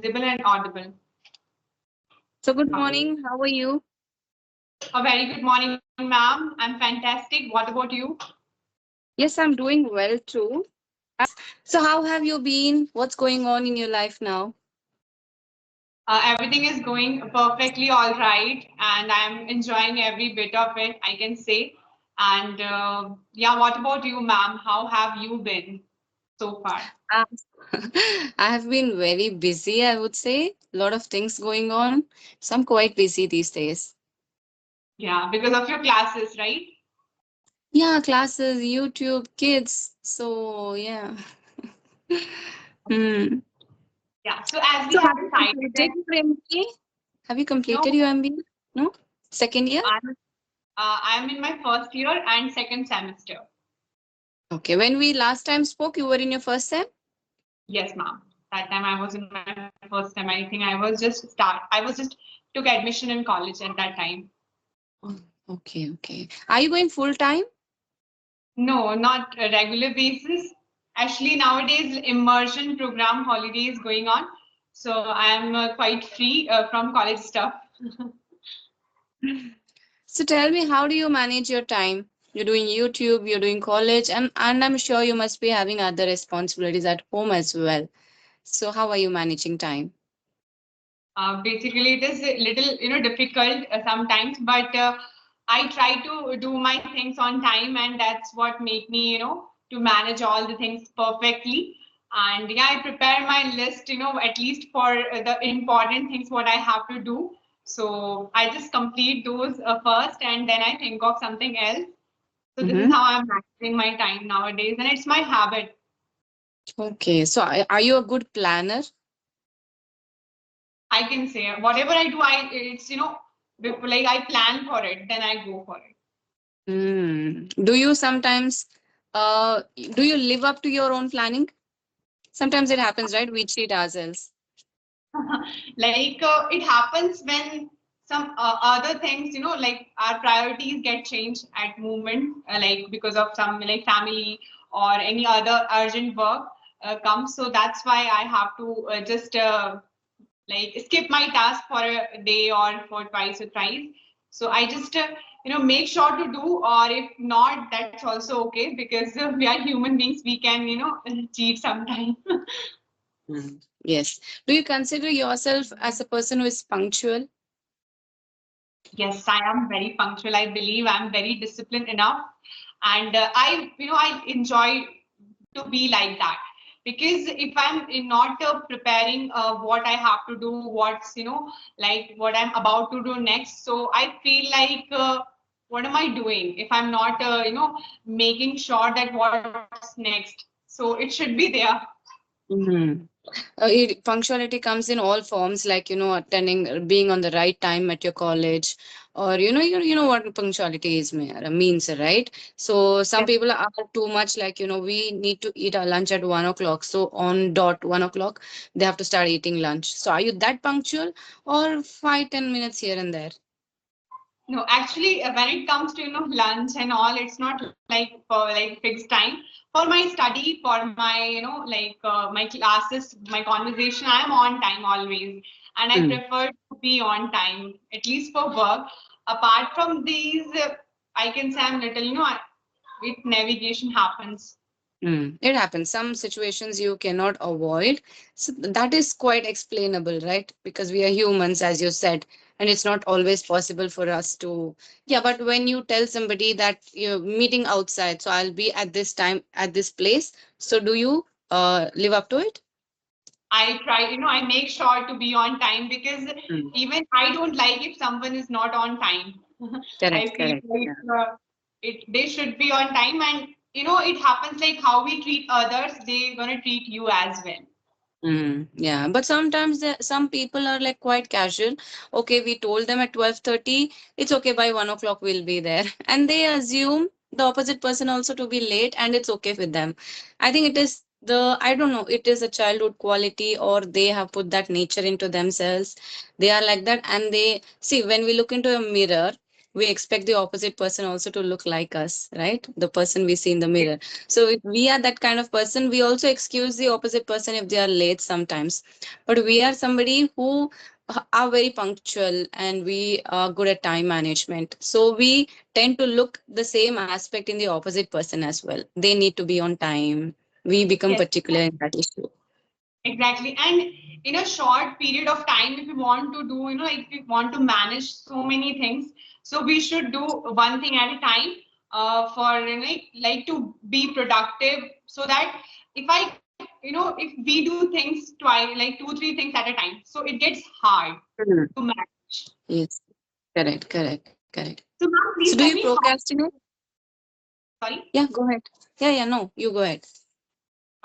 visible and audible. So good morning. How are you? A very good morning, ma'am. I'm fantastic. What about you? Yes, I'm doing well too. So how have you been? What's going on in your life now? Everything is going perfectly all right, and I'm enjoying every bit of it, I can say. And yeah, what about you, ma'am? How have you been so far? Uh, I have been very busy, I would say. A lot of things going on. So I'm quite busy these days. Yeah, because of your classes, right? Yeah, classes, YouTube, kids. So yeah. Hmm. Yeah. So as we So have have you decided that completed your MBA? Have you no, completed your MBA? No? Second year? I'm in my first year and second semester. Okay. When we last time spoke, you were in your first sem? Yes, ma'am. That time I was in my first time. I think I was just took admission in college at that time. Oh, okay, okay. Are you going full time? No, not a regular basis. Actually, nowadays immersion program holiday is going on, so I am quite free from college stuff. So tell me, how do you manage your time? You're doing YouTube, you're doing college, and I'm sure you must be having other responsibilities at home as well. So how are you managing time? Basically, it is a little difficult sometimes, but I try to do my things on time, and that's what make me to manage all the things perfectly. And yeah, I prepare my list at least for the important things what I have to do. So I just complete those first, and then I think of something else. So this is Mm-hmm. how I'm managing my time nowadays, and it's my habit. Okay, so are you a good planner? I can say whatever I do, it's like I plan for it, then I go for it. Do you sometimes do you live up to your own planning? Sometimes it happens, right? We cheat ourselves. Like it happens when some other things like our priorities get changed at moment, like because of some like family or any other urgent work comes, so that's why I have to just like skip my task for a day or for twice or thrice. So I just make sure to do, or if not, that's also okay, because we are human beings, we can cheat sometime. Yes. Do you consider yourself as a person who is punctual? Yes, I am very punctual. I believe I'm very disciplined enough, and I enjoy to be like that, because if I'm not preparing what I have to do, what's like what I'm about to do next, so I feel like what am I doing if I'm not making sure that what's next. So it should be there. Mhm. Punctuality comes in all forms, like, attending, being on the right time at your college, or, you know what punctuality is, means, right? So some Yes. people are too much like, we need to eat our lunch at 1 o'clock. So on dot 1 o'clock, they have to start eating lunch. So are you that punctual, or 5, 10 minutes here and there? No, actually, when it comes to lunch and all, it's not like for like fixed time. For my study, for my my classes, my conversation, I am on time always, and I Mm. prefer to be on time at least for work. Apart from these, I can say I'm little with navigation happens. It happens. Some situations you cannot avoid. So that is quite explainable, right? Because we are humans, as you said, and it's not always possible for us to. Yeah, but when you tell somebody that you're meeting outside, so I'll be at this time at this place. So do you live up to it? I try, I make sure to be on time, because Mm. even I don't like if someone is not on time. I Correct, feel correct. like they should be on time, and it happens like how we treat others, they're gonna treat you as well. Yeah, but sometimes some people are like quite casual. Okay, we told them at 12:30, it's okay, by 1 o'clock we'll be there. And they assume the opposite person also to be late, and it's okay with them. I think it is I don't know, it is a childhood quality, or they have put that nature into themselves. They are like that, and they see, when we look into a mirror, we expect the opposite person also to look like us, right? The person we see in the mirror. So if we are that kind of person, we also excuse the opposite person if they are late sometimes. But we are somebody who are very punctual and we are good at time management. So we tend to look the same aspect in the opposite person as well. They need to be on time. We become Yes. particular in that issue. Exactly. And in a short period of time, if we want to do, like we want to manage so many things, so we should do one thing at a time for, like to be productive so that if we do things twice, like two, three things at a time, so it gets hard Mhm. to manage. Yes, correct, correct, correct. So now So do please you tell me how, procrastinate? sorry. Yeah, go ahead. Yeah, no, you go ahead.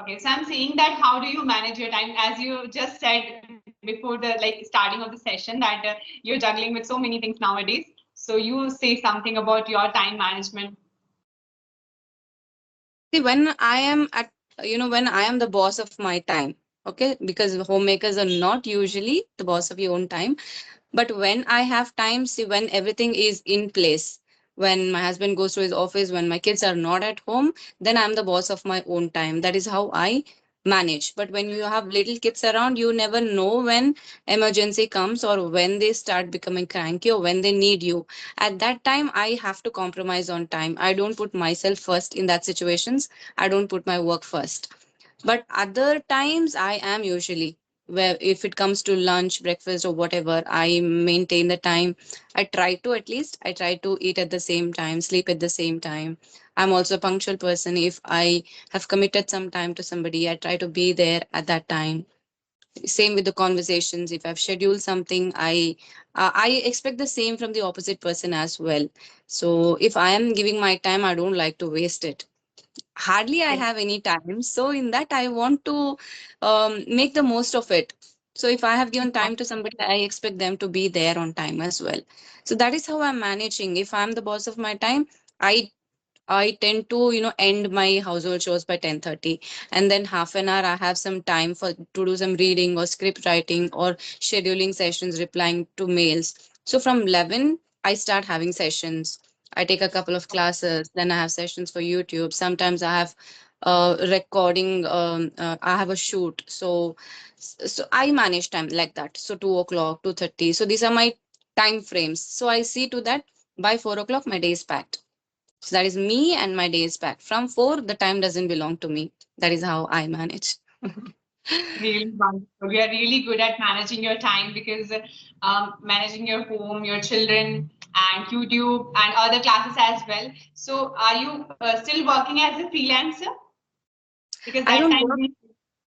Okay, so I'm saying that how do you manage your time? As you just said before the starting of the session, that you're juggling with so many things nowadays. So you say something about your time management. See, when I am at, when I am the boss of my time, okay, because homemakers are not usually the boss of your own time. But when I have time, see, when everything is in place, when my husband goes to his office, when my kids are not at home, then I'm the boss of my own time. That is how I manage. But when you have little kids around, you never know when emergency comes or when they start becoming cranky or when they need you. At that time, I have to compromise on time. I don't put myself first in that situations. I don't put my work first. But other times I am usually, where if it comes to lunch, breakfast, or whatever, I maintain the time. I try to eat at the same time, sleep at the same time. I'm also a punctual person. If I have committed some time to somebody, I try to be there at that time. Same with the conversations. If I've scheduled something, I expect the same from the opposite person as well. So if I am giving my time, I don't like to waste it. Hardly I Yes. have any time. So in that, I want to make the most of it. So if I have given time to somebody, I expect them to be there on time as well. So that is how I'm managing. If I'm the boss of my time, I I tend to, end my household chores by 10:30, and then half an hour I have some time for to do some reading or script writing or scheduling sessions, replying to mails. So from 11, I start having sessions. I take a couple of classes, then I have sessions for YouTube. Sometimes I have recording, I have a shoot. So I manage time like that. So 2 o'clock, 2:30. So these are my time frames. So I see to that by 4 o'clock, my day is packed. So that is me and my days back. From 4, the time doesn't belong to me. That is how I manage. Really wonderful. We are really good at managing your time because managing your home, your children, and YouTube and other classes as well. So, are you still working as a freelancer? Because I that don't time work.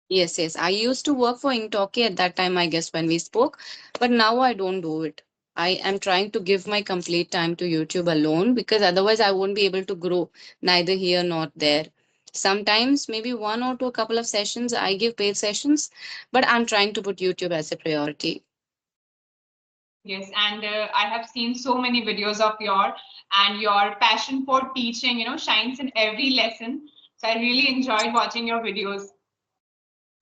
Yes. I used to work for Inktoki at that time, I guess, when we spoke, but now I don't do it. I am trying to give my complete time to YouTube alone because otherwise I won't be able to grow neither here nor there. Sometimes, maybe one or two, a couple of sessions, I give paid sessions, but I'm trying to put YouTube as a priority. yes, and I have seen so many videos of your passion for teaching, shines in every lesson. So I really enjoyed watching your videos.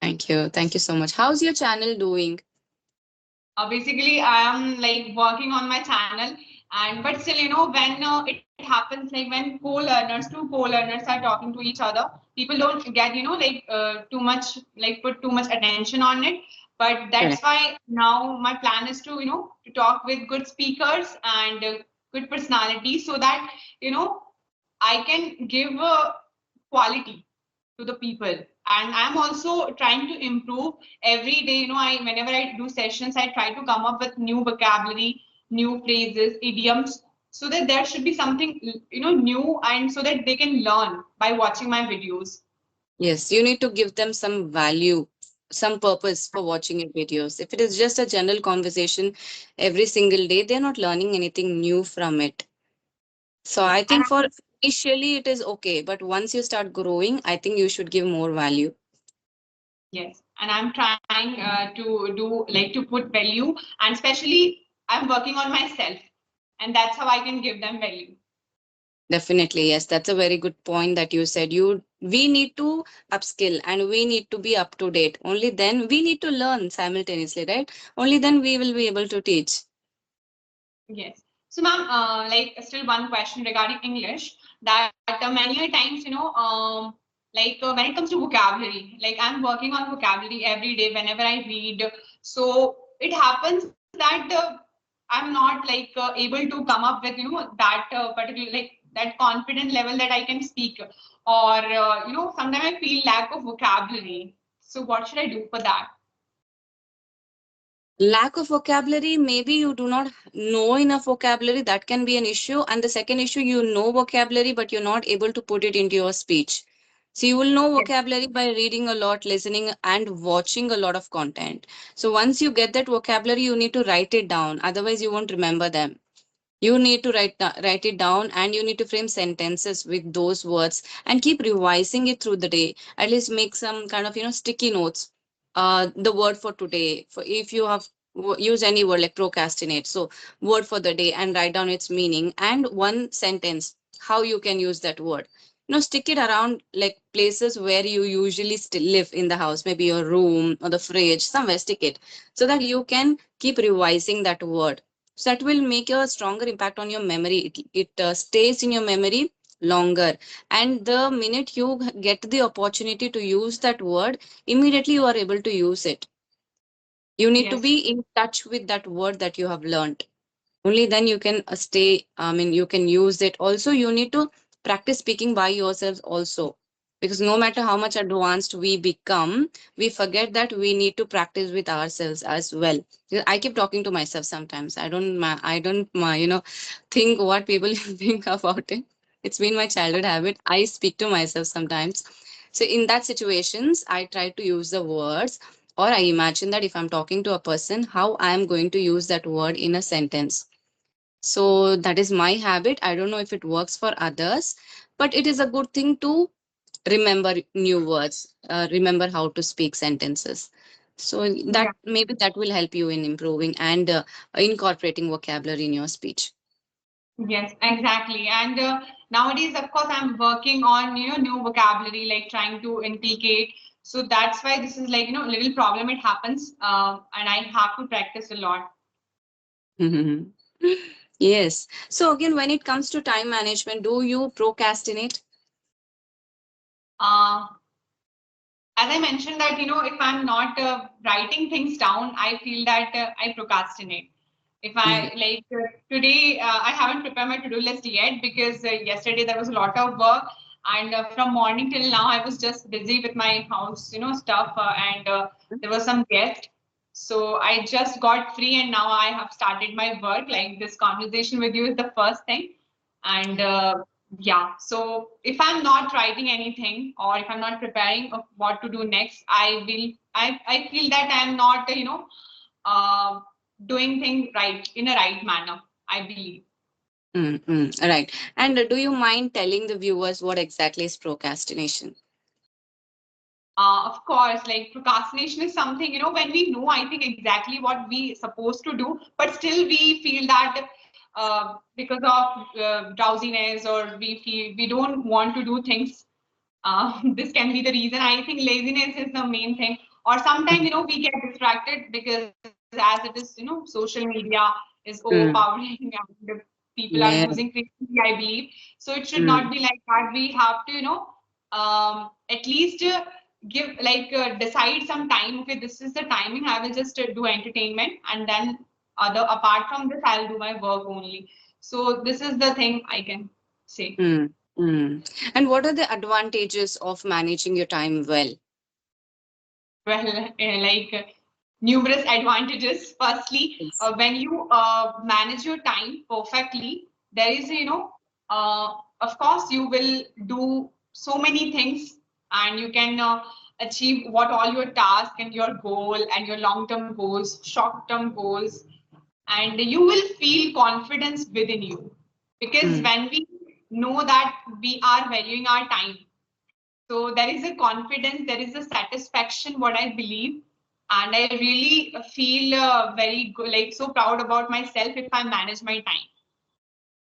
Thank you. Thank you so much. How's your channel doing? Basically, I am like working on my channel, and but still, when it happens, like when two co-learners are talking to each other, people don't get, too much, like put too much attention on it. But that's Correct. why now my plan is to, to talk with good speakers and good personalities, so that I can give quality to the people. And I'm also trying to improve every day. I whenever I do sessions, I try to come up with new vocabulary, new phrases, idioms, so that there should be something new, and so that they can learn by watching my videos. Yes, you need to give them some value, some purpose for watching your videos. If it is just a general conversation every single day, they're not learning anything new from it. So Yes. I think for initially it is okay, but once you start growing, I think you should give more value. Yes, and I'm trying to do, like, to put value, and especially I'm working on myself, and that's how I can give them value. Definitely, yes, that's a very good point that you said. We need to upskill and we need to be up to date. Only then we need to learn simultaneously, right? Only then we will be able to teach. Yes. So, ma'am, like still one question regarding English, that many a times, when it comes to vocabulary, like I'm working on vocabulary every day whenever I read. So it happens that I'm not like able to come up with, that particular, like that confident level that I can speak, or sometimes I feel lack of vocabulary. So what should I do for that? Lack of vocabulary, maybe you do not know enough vocabulary, that can be an issue. And the second issue, you know vocabulary but you're not able to put it into your speech. So you will know Yes. vocabulary by reading a lot, listening and watching a lot of content. So once you get that vocabulary, you need to write it down, otherwise you won't remember them. You need to write it down, and you need to frame sentences with those words and keep revising it through the day. At least make some kind of sticky notes. The word for today, for if you have use any word like procrastinate, so word for the day, and write down its meaning and one sentence how you can use that word. Stick it around like places where you usually still live in the house, maybe your room or the fridge, somewhere stick it, so that you can keep revising that word. So that will make a stronger impact on your memory. It stays in your memory longer, and the minute you get the opportunity to use that word, immediately you are able to use it. You need to Yes. be in touch with that word that you have learned. Only then you can stay, I mean, you can use it. Also, you need to practice speaking by yourselves also, because no matter how much advanced we become, we forget that we need to practice with ourselves as well. Because I keep talking to myself sometimes. I don't think what people think about it. It's been my childhood habit. I speak to myself sometimes. So in that situations, I try to use the words, or I imagine that if I'm talking to a person, how I am going to use that word in a sentence. So that is my habit. I don't know if it works for others, but it is a good thing to remember new words, remember how to speak sentences. So that maybe that will help you in improving and incorporating vocabulary in your speech. Yes, exactly. And nowadays, of course, I'm working on new vocabulary, like trying to inculcate. So that's why this is like a little problem. It happens, and I have to practice a lot. Yes. So again, when it comes to time management, do you procrastinate? Uh, as I mentioned that if I'm not writing things down, I feel that I procrastinate. If Mhm. I like today, I haven't prepared my to-do list yet because yesterday there was a lot of work, and from morning till now I was just busy with my house, stuff, and there was some guest. So I just got free, and now I have started my work. Like this conversation with you is the first thing, and yeah, so if I'm not writing anything or if I'm not preparing of what to do next, I feel that I'm not, uh, doing things right in a right manner, I believe. Right. And do you mind telling the viewers what exactly is procrastination? Of course, like procrastination is something, when we know, I think exactly what we supposed to do, but still we feel that because of drowsiness, or we feel we don't want to do things. This can be the reason. I think laziness is the main thing. Or sometimes, Mhm. we get distracted because as it is, social media is Mm. overpowering and people are Yeah. losing creativity, I believe. So it should not Mm. be like that. We have to, at least give like decide some time. Okay, this is the timing. I will just do entertainment, and then other apart from this, I'll do my work only. So this is the thing I can say. Mm. Mm. And what are the advantages of managing your time well? Well, like numerous advantages. Firstly, Yes. when you manage your time perfectly, there is, of course, you will do so many things, and you can achieve what all your task and your goal and your long-term goals, short-term goals, and you will feel confidence within you. Because Mm. when we know that we are valuing our time, so there is a confidence, there is a satisfaction, what I believe, and I really feel very good, like so proud about myself if I manage my time.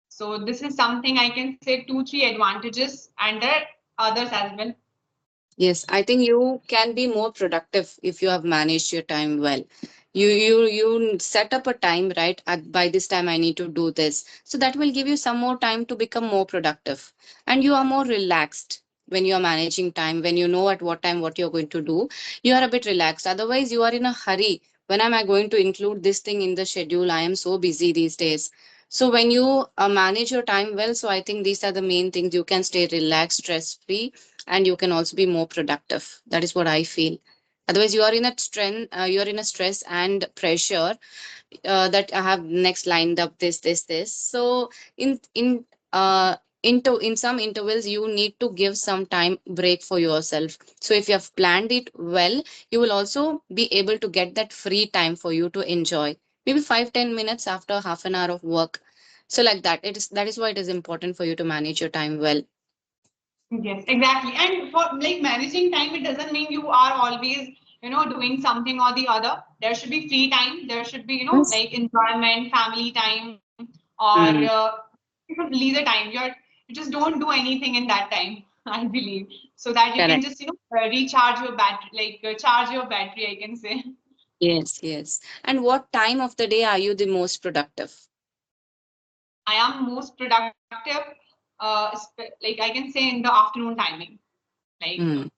So this is something I can say two, three advantages, and there are others as well. Yes, I think you can be more productive if you have managed your time well. You set up a time, right? By this time I need to do this, so that will give you some more time to become more productive, and you are more relaxed when you are managing time. When you know at what time what you're going to do, you are a bit relaxed. Otherwise you are in a hurry. When am I going to include this thing in the schedule? I am so busy these days. So when you manage your time well, so I think these are the main things. You can stay relaxed, stress free, and you can also be more productive. That is what I feel. Otherwise you are in a stress, you're in a stress and pressure, that I have next lined up this. So in some intervals you need to give some time break for yourself. So if you have planned it well, you will also be able to get that free time for you to enjoy, maybe 5-10 minutes after half an hour of work. So like that, that is why it is important for you to manage your time well. Yes, exactly. And for like managing time, it doesn't mean you are always, doing something or the other. There should be free time. There should be, Yes. like enjoyment, family time, or Mm, leisure time. You just don't do anything in that time, I believe, so that you can correct. just, recharge your battery, like charge your battery, I can say. Yes. And what time of the day are you the most productive? I am most productive, like I can say in the afternoon timing, like Mm.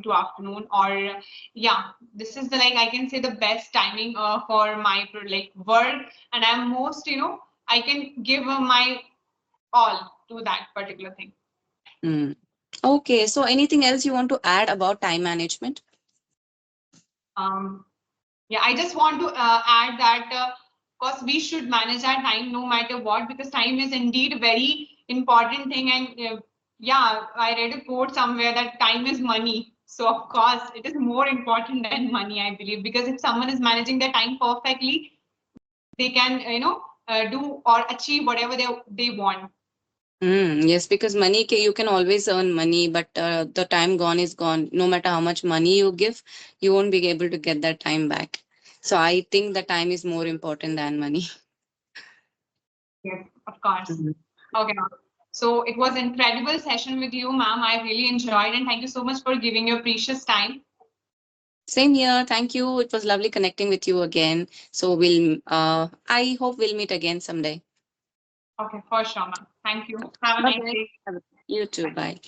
to afternoon, or yeah, this is the, like I can say, the best timing for my like work, and I'm most, I can give my all to that particular thing. Mm. Okay, so anything else you want to add about time management? um yeah, I just want to add that of course we should manage our time no matter what, because time is indeed a very important thing. And yeah, I read a quote somewhere that time is money. So of course it is more important than money, I believe, because if someone is managing their time perfectly, they can, do or achieve whatever they want. Yes, because money, you can always earn money, but the time gone is gone. No matter how much money you give, you won't be able to get that time back. So I think the time is more important than money. Yes, of course. Mhm. Okay, ma'am. So it was incredible session with you, ma'am. I really enjoyed, and thank you so much for giving your precious time. Same here. Thank you. It was lovely connecting with you again. So I hope we'll meet again someday. Okay, for sure, ma'am. Thank you. Have a Bye nice bye. day. You too. Bye. Bye.